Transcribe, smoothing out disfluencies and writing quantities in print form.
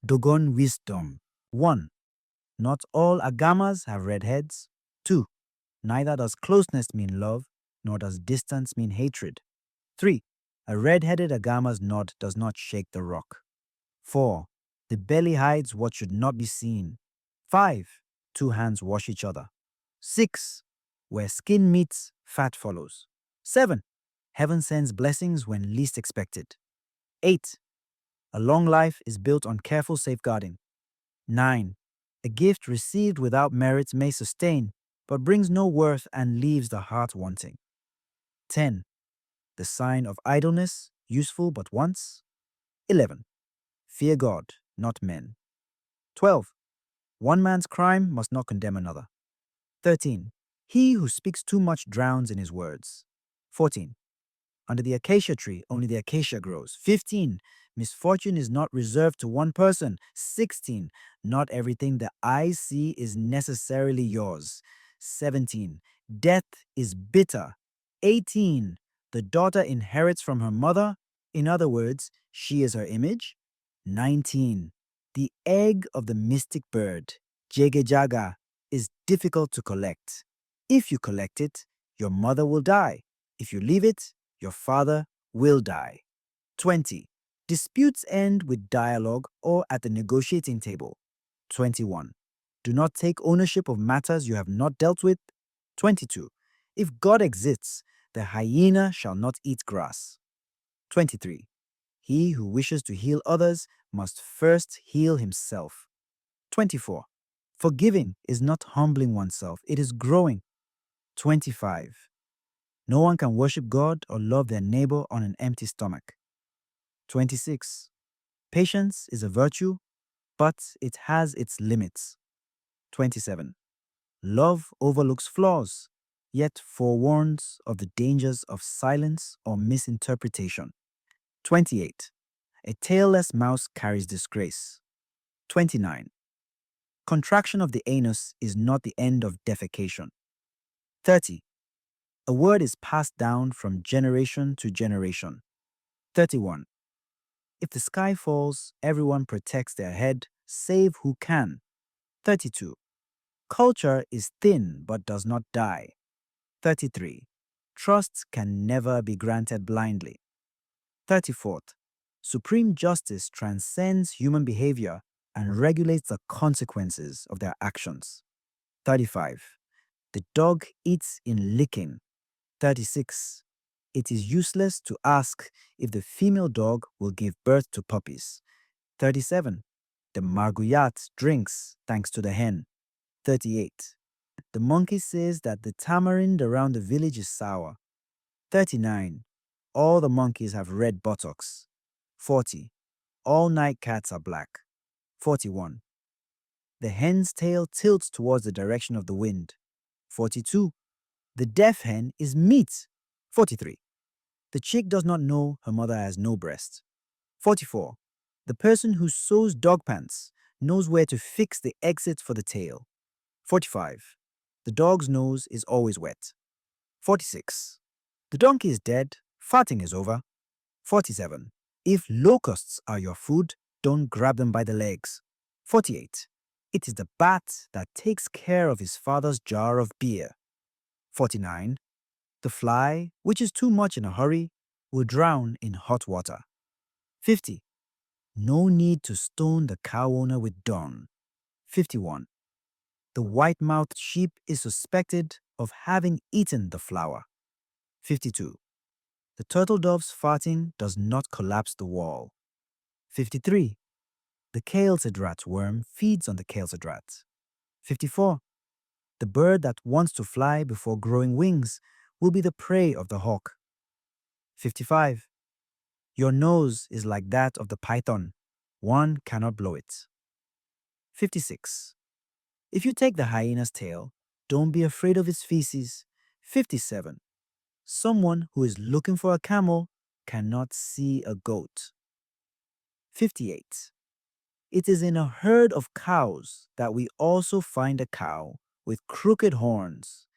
Dogon Wisdom. 1. Not all agamas have red heads. 2. Neither does closeness mean love, nor does distance mean hatred. 3. A red-headed agama's nod does not shake the rock. 4. The belly hides what should not be seen. 5. Two hands wash each other. 6. Where skin meets, fat follows. 7. Heaven sends blessings when least expected. 8. A long life is built on careful safeguarding. 9. A gift received without merit may sustain, but brings no worth and leaves the heart wanting. 10. The sign of idleness, useful but once. 11. Fear God, not men. 12. One man's crime must not condemn another. 13. He who speaks too much drowns in his words. 14. Under the acacia tree, only the acacia grows. 15. Misfortune is not reserved to one person. 16. Not everything the eyes see is necessarily yours. 17. Death is bitter. 18. The daughter inherits from her mother. In other words, she is her image. 19. The egg of the mystic bird, Jegejaga, is difficult to collect. If you collect it, your mother will die. If you leave it, your father will die. 20. Disputes end with dialogue or at the negotiating table. 21. Do not take ownership of matters you have not dealt with. 22. If God exists, the hyena shall not eat grass. 23. He who wishes to heal others must first heal himself. 24. Forgiving is not humbling oneself, it is growing. 25. No one can worship God or love their neighbor on an empty stomach. 26. Patience is a virtue, but it has its limits. 27. Love overlooks flaws, yet forewarns of the dangers of silence or misinterpretation. 28. A tailless mouse carries disgrace. 29. Contraction of the anus is not the end of defecation. 30. A word is passed down from generation to generation. 31. If the sky falls, everyone protects their head, save who can. 32. Culture is thin but does not die. 33. Trust can never be granted blindly. 34th. Supreme justice transcends human behavior and regulates the consequences of their actions. 35. The dog eats in licking. 36. It is useless to ask if the female dog will give birth to puppies. 37. The marguyat drinks thanks to the hen. 38. The monkey says that the tamarind around the village is sour. 39. All the monkeys have red buttocks. 40. All night cats are black. 41. The hen's tail tilts towards the direction of the wind. 42. The deaf hen is meat. 43. The chick does not know her mother has no breast. 44. The person who sews dog pants knows where to fix the exit for the tail. 45. The dog's nose is always wet. 46. The donkey is dead, farting is over. 47. If locusts are your food, don't grab them by the legs. 48. It is the bat that takes care of his father's jar of beer. 49. The fly, which is too much in a hurry, will drown in hot water. 50. No need to stone the cow owner with dung. 51. The white-mouthed sheep is suspected of having eaten the flower. 52. The turtle dove's farting does not collapse the wall. 53. The Kalesid rat worm feeds on the Kalesid rat. 54. The bird that wants to fly before growing wings will be the prey of the hawk. 55. Your nose is like that of the python. One cannot blow it. 56. If you take the hyena's tail, don't be afraid of its feces. 57. Someone who is looking for a camel cannot see a goat. 58. It is in a herd of cows that we also find a cow with crooked horns.